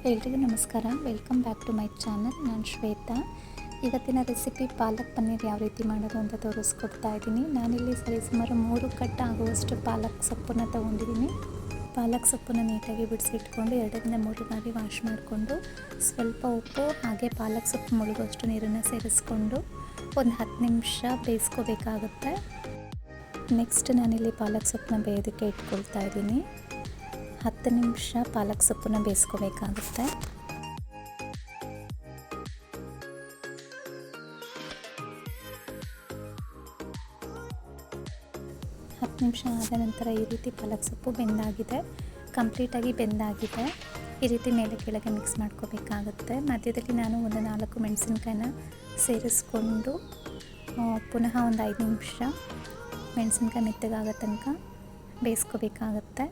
ಎಲ್ರಿಗೂ ನಮಸ್ಕಾರ. Welcome back to my channel. ನಾನು ಶ್ವೇತಾ. ಇವತ್ತಿನ ರೆಸಿಪಿ ಪಾಲಕ್ ಪನ್ನೀರ್ ಯಾವ ರೀತಿ ಮಾಡೋದು ಅಂತ ತೋರಿಸ್ಕೊಡ್ತಾ ಇದ್ದೀನಿ. ನಾನಿಲ್ಲಿ ಸರಿಸುಮಾರು 3 ಕಟ್ ಆಗುವಷ್ಟು ಪಾಲಕ್ ಸೊಪ್ಪನ್ನು ತೊಗೊಂಡಿದ್ದೀನಿ. ಪಾಲಕ್ ಸೊಪ್ಪನ್ನು ನೀಟಾಗಿ ಬಿಡಿಸಿಟ್ಕೊಂಡು 2ರಿಂದ 3 ಬಾರಿ ವಾಶ್ ಮಾಡಿಕೊಂಡು ಸ್ವಲ್ಪ ಉಪ್ಪು ಹಾಗೆ ಪಾಲಕ್ ಸೊಪ್ಪು ಮುಳುಗುವಷ್ಟು ನೀರನ್ನು ಸೇರಿಸ್ಕೊಂಡು ಒಂದು 10 ನಿಮಿಷ ಬೇಯಿಸ್ಕೋಬೇಕಾಗುತ್ತೆ. ನೆಕ್ಸ್ಟ್ ನಾನಿಲ್ಲಿ ಪಾಲಕ್ ಸೊಪ್ಪನ್ನ ಬೇಯೋದಕ್ಕೆ ಇಟ್ಕೊಳ್ತಾ ಇದ್ದೀನಿ. 10 ನಿಮಿಷ ಪಾಲಕ್ ಸೊಪ್ಪನ್ನು ಬೇಯಿಸ್ಕೋಬೇಕಾಗುತ್ತೆ. 10 ನಿಮಿಷ ಆದ ನಂತರ ಈ ರೀತಿ ಪಾಲಕ್ ಸೊಪ್ಪು ಬೆಂದಾಗಿದೆ, ಕಂಪ್ಲೀಟಾಗಿ ಬೆಂದಾಗಿದೆ. ಈ ರೀತಿ ಮೇಲೆ ಕೆಳಗೆ ಮಿಕ್ಸ್ ಮಾಡ್ಕೋಬೇಕಾಗುತ್ತೆ. ಮಧ್ಯದಲ್ಲಿ ನಾನು ಒಂದು 4 ಮೆಣಸಿನ್ಕಾಯಿನ ಸೇರಿಸ್ಕೊಂಡು ಪುನಃ ಒಂದು 5 ನಿಮಿಷ ಮೆಣಸಿನ್ಕಾಯಿ ಮೆತ್ತಗಾಗೋ ತನಕ ಬೇಯಿಸ್ಕೋಬೇಕಾಗತ್ತೆ.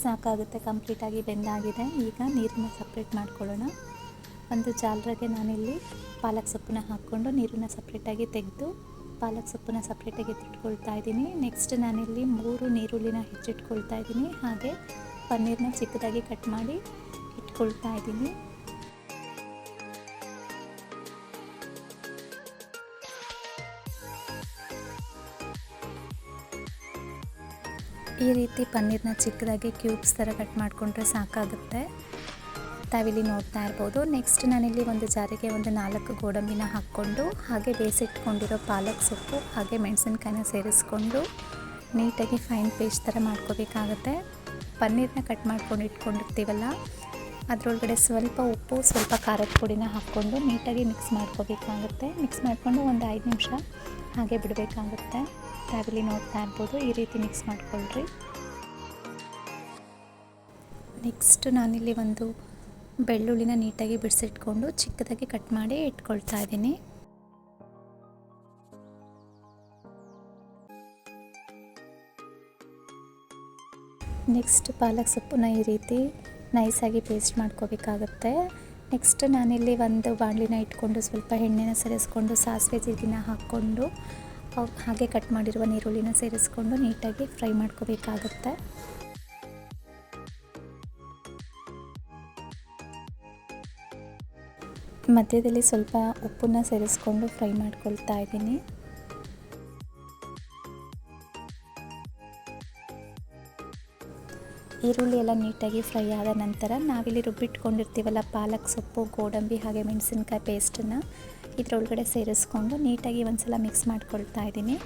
ಸಾಕಾಗುತ್ತೆ, ಕಂಪ್ಲೀಟಾಗಿ ಬೆಂದಾಗಿದೆ. ಈಗ ನೀರನ್ನು ಸಪ್ರೇಟ್ ಮಾಡ್ಕೊಳ್ಳೋಣ. ಒಂದು ಜಾಲರಿಗೆ ನಾನಿಲ್ಲಿ ಪಾಲಕ್ ಸೊಪ್ಪನ್ನ ಹಾಕ್ಕೊಂಡು ನೀರನ್ನು ಸಪ್ರೇಟಾಗಿ ತೆಗೆದು ಪಾಲಕ್ ಸೊಪ್ಪನ್ನ ಸಪ್ರೇಟಾಗಿ ಎತ್ತಿಟ್ಕೊಳ್ತಾ ಇದ್ದೀನಿ. ನೆಕ್ಸ್ಟ್ ನಾನಿಲ್ಲಿ 3 ನೀರುಳ್ಳಿನ ಹೆಚ್ಚಿಟ್ಕೊಳ್ತಾ ಇದ್ದೀನಿ. ಹಾಗೆ ಪನ್ನೀರನ್ನ ಚಿಕ್ಕದಾಗಿ ಕಟ್ ಮಾಡಿ ಇಟ್ಕೊಳ್ತಾ ಇದ್ದೀನಿ. ಈ ರೀತಿ ಪನ್ನೀರನ್ನ ಚಿಕ್ಕದಾಗಿ ಕ್ಯೂಬ್ಸ್ ಥರ ಕಟ್ ಮಾಡಿಕೊಂಡ್ರೆ ಸಾಕಾಗುತ್ತೆ. ತಾವಿಲ್ಲಿ ನೋಡ್ತಾ ಇರ್ಬೋದು. ನೆಕ್ಸ್ಟ್ ನಾನಿಲ್ಲಿ ಒಂದು ಜಾರಿಗೆ ಒಂದು 4 ಗೋಡಂಬಿನ ಹಾಕ್ಕೊಂಡು ಹಾಗೆ ಬೇಯಿಸಿಟ್ಕೊಂಡಿರೋ ಪಾಲಕ್ ಸೊಪ್ಪು ಹಾಗೆ ಮೆಣಸಿನ್ಕಾಯಿನ ಸೇರಿಸ್ಕೊಂಡು ನೀಟಾಗಿ ಫೈನ್ ಪೇಸ್ಟ್ ಥರ ಮಾಡ್ಕೋಬೇಕಾಗುತ್ತೆ. ಪನ್ನೀರನ್ನ ಕಟ್ ಮಾಡ್ಕೊಂಡು ಇಟ್ಕೊಂಡಿರ್ತೀವಲ್ಲ, ಅದರೊಳಗಡೆ ಸ್ವಲ್ಪ ಉಪ್ಪು ಸ್ವಲ್ಪ ಖಾರದ ಪುಡಿನ ಹಾಕ್ಕೊಂಡು ನೀಟಾಗಿ ಮಿಕ್ಸ್ ಮಾಡ್ಕೋಬೇಕಾಗುತ್ತೆ. ಮಿಕ್ಸ್ ಮಾಡಿಕೊಂಡು ಒಂದು 5 ನಿಮಿಷ ಹಾಗೆ ಬಿಡಬೇಕಾಗುತ್ತೆ. ತಾವಿಲ್ಲಿ ನೋಡ್ತಾ ಇರ್ಬೋದು. ಈ ರೀತಿ ಮಿಕ್ಸ್ ಮಾಡ್ಕೊಳ್ರಿ. ನೆಕ್ಸ್ಟ್ ನಾನಿಲ್ಲಿ ಒಂದು ಬೆಳ್ಳುಳ್ಳಿನ ನೀಟಾಗಿ ಬಿಡಿಸಿಟ್ಕೊಂಡು ಚಿಕ್ಕದಾಗಿ ಕಟ್ ಮಾಡಿ ಇಟ್ಕೊಳ್ತಾ ಇದ್ದೀನಿ. ನೆಕ್ಸ್ಟ್ ಪಾಲಕ್ ಸೊಪ್ಪನ್ನ ಈ ರೀತಿ ನೈಸಾಗಿ ಪೇಸ್ಟ್ ಮಾಡ್ಕೋಬೇಕಾಗುತ್ತೆ. ನೆಕ್ಸ್ಟ್ ನಾನಿಲ್ಲಿ ಒಂದು ಬಾಣಲಿನ ಇಟ್ಕೊಂಡು ಸ್ವಲ್ಪ ಎಣ್ಣೆನ ಸೇರಿಸ್ಕೊಂಡು ಸಾಸಿವೆ ಜೀರಿಗೆನ ಹಾಕ್ಕೊಂಡು ಹಾಗೆ ಕಟ್ ಮಾಡಿರುವ ನೀರುಳ್ಳಿನ ಸೇರಿಸ್ಕೊಂಡು ನೀಟಾಗಿ ಫ್ರೈ ಮಾಡ್ಕೋಬೇಕಾಗುತ್ತೆ. ಮಧ್ಯದಲ್ಲಿ ಸ್ವಲ್ಪ ಉಪ್ಪನ್ನ ಸೇರಿಸ್ಕೊಂಡು ಫ್ರೈ ಮಾಡ್ಕೊಳ್ತಾ ಇದ್ದೀನಿ. ಈರುಳ್ಳಿ ಎಲ್ಲ ನೀಟಾಗಿ ಫ್ರೈ ಆದ ನಂತರ ನಾವಿಲ್ಲಿ ರುಬ್ಬಿಟ್ಕೊಂಡಿರ್ತೀವಲ್ಲ ಪಾಲಕ್ ಸೊಪ್ಪು, ಗೋಡಂಬಿ ಹಾಗೆ ಮೆಣಸಿನ್ಕಾಯಿ ಪೇಸ್ಟನ್ನು ಇದರೊಳಗಡೆ ಸೇರಿಸ್ಕೊಂಡು ನೀಟಾಗಿ ಒಂದ್ಸಲ ಮಿಕ್ಸ್ ಮಾಡ್ಕೊಳ್ತಾ ಇದ್ದೀನಿ.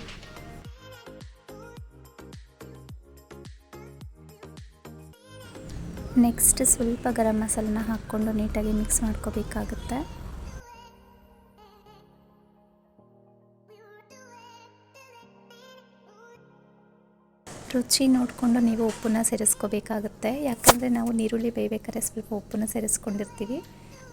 ನೆಕ್ಸ್ಟ್ ಸ್ವಲ್ಪ ಗರಂ ಮಸಾಲನ ಹಾಕ್ಕೊಂಡು ನೀಟಾಗಿ ಮಿಕ್ಸ್ ಮಾಡ್ಕೋಬೇಕಾಗುತ್ತೆ. ರುಚಿ ನೋಡಿಕೊಂಡು ನೀವು ಉಪ್ಪನ್ನ ಸೇರಿಸ್ಕೋಬೇಕಾಗುತ್ತೆ. ಯಾಕಂದರೆ ನಾವು ನೀರುಳ್ಳಿ ಬೇಯಬೇಕಾದ್ರೆ ಸ್ವಲ್ಪ ಉಪ್ಪನ್ನು ಸೇರಿಸ್ಕೊಂಡಿರ್ತೀವಿ.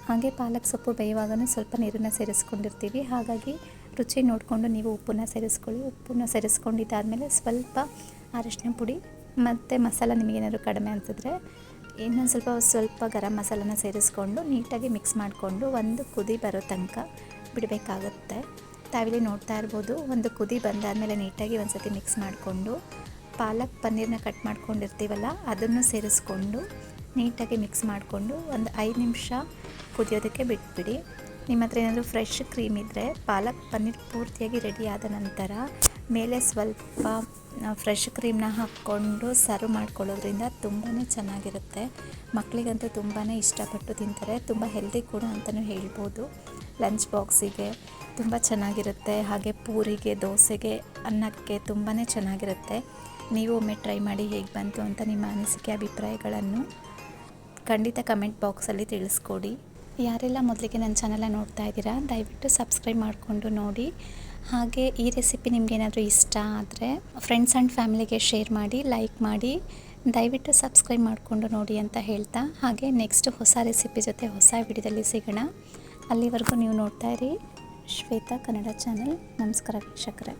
ಹಾಗೆ ಪಾಲಕ್ ಸೊಪ್ಪು ಬೇಯುವಾಗಲೂ ಸ್ವಲ್ಪ ನೀರನ್ನು ಸೇರಿಸ್ಕೊಂಡಿರ್ತೀವಿ. ಹಾಗಾಗಿ ರುಚಿ ನೋಡಿಕೊಂಡು ನೀವು ಉಪ್ಪನ್ನು ಸೇರಿಸ್ಕೊಳ್ಳಿ. ಉಪ್ಪನ್ನು ಸೇರಿಸ್ಕೊಂಡಿದ್ದಾದಮೇಲೆ ಸ್ವಲ್ಪ ಅರಿಶಿನ ಪುಡಿ ಮತ್ತು ಮಸಾಲ ನಿಮಗೇನಾದ್ರು ಕಡಿಮೆ ಅನಿಸಿದ್ರೆ ಇನ್ನೊಂದು ಸ್ವಲ್ಪ ಗರಂ ಮಸಾಲನ ಸೇರಿಸ್ಕೊಂಡು ನೀಟಾಗಿ ಮಿಕ್ಸ್ ಮಾಡಿಕೊಂಡು ಒಂದು ಕುದಿ ಬರೋ ತನಕ ಬಿಡಬೇಕಾಗುತ್ತೆ. ತಾವಿಲ್ಲಿ ನೋಡ್ತಾ ಇರ್ಬೋದು. ಒಂದು ಕುದಿ ಬಂದಾದಮೇಲೆ ನೀಟಾಗಿ ಒಂದು ಸತಿ ಮಿಕ್ಸ್ ಮಾಡಿಕೊಂಡು ಪಾಲಕ್ ಪನ್ನೀರನ್ನ ಕಟ್ ಮಾಡ್ಕೊಂಡಿರ್ತೀವಲ್ಲ ಅದನ್ನು ಸೇರಿಸ್ಕೊಂಡು ನೀಟಾಗಿ ಮಿಕ್ಸ್ ಮಾಡಿಕೊಂಡು ಒಂದು 5 ನಿಮಿಷ ಕುದಿಯೋದಕ್ಕೆ ಬಿಟ್ಬಿಡಿ. ನಿಮ್ಮ ಹತ್ರ ಏನಾದರೂ ಫ್ರೆಶ್ ಕ್ರೀಮ್ ಇದ್ದರೆ ಪಾಲಕ್ ಪನ್ನೀರ್ ಪೂರ್ತಿಯಾಗಿ ರೆಡಿ ಆದ ನಂತರ ಮೇಲೆ ಸ್ವಲ್ಪ ಫ್ರೆಶ್ ಕ್ರೀಮ್ನ ಹಾಕ್ಕೊಂಡು ಸರ್ವ್ ಮಾಡ್ಕೊಳ್ಳೋದ್ರಿಂದ ತುಂಬಾ ಚೆನ್ನಾಗಿರುತ್ತೆ. ಮಕ್ಕಳಿಗಂತೂ ತುಂಬಾ ಇಷ್ಟಪಟ್ಟು ತಿಂತಾರೆ. ತುಂಬ ಹೆಲ್ದಿ ಕೂಡ ಅಂತಲೂ ಹೇಳ್ಬೋದು. ಲಂಚ್ ಬಾಕ್ಸಿಗೆ ತುಂಬ ಚೆನ್ನಾಗಿರುತ್ತೆ. ಹಾಗೆ ಪೂರಿಗೆ, ದೋಸೆಗೆ, ಅನ್ನಕ್ಕೆ ತುಂಬಾ ಚೆನ್ನಾಗಿರುತ್ತೆ. ನೀವು ಒಮ್ಮೆ ಟ್ರೈ ಮಾಡಿ ಹೇಗೆ ಬಂತು ಅಂತ ನಿಮ್ಮ ಅನಿಸಿಕೆ ಅಭಿಪ್ರಾಯಗಳನ್ನು ಖಂಡಿತ ಕಮೆಂಟ್ ಬಾಕ್ಸಲ್ಲಿ ತಿಳಿಸ್ಕೊಡಿ. ಯಾರೆಲ್ಲ ಮೊದಲಿಗೆ ನನ್ನ ಚಾನಲ್ನ ನೋಡ್ತಾ ಇದ್ದೀರಾ ದಯವಿಟ್ಟು ಸಬ್ಸ್ಕ್ರೈಬ್ ಮಾಡಿಕೊಂಡು ನೋಡಿ. ಹಾಗೆ ಈ ರೆಸಿಪಿ ನಿಮಗೇನಾದರೂ ಇಷ್ಟ ಆದರೆ ಫ್ರೆಂಡ್ಸ್ ಆ್ಯಂಡ್ ಫ್ಯಾಮಿಲಿಗೆ ಶೇರ್ ಮಾಡಿ, ಲೈಕ್ ಮಾಡಿ, ದಯವಿಟ್ಟು ಸಬ್ಸ್ಕ್ರೈಬ್ ಮಾಡಿಕೊಂಡು ನೋಡಿ ಅಂತ ಹೇಳ್ತಾ, ಹಾಗೆ ನೆಕ್ಸ್ಟ್ ಹೊಸ ರೆಸಿಪಿ ಜೊತೆ ಹೊಸ ವಿಡಿಯೋದಲ್ಲಿ ಸಿಗೋಣ. ಅಲ್ಲಿವರೆಗೂ ನೀವು ನೋಡ್ತಾ ಇರಿ ಶ್ವೇತಾ ಕನ್ನಡ ಚಾನಲ್. ನಮಸ್ಕಾರ ವೀಕ್ಷಕರೇ.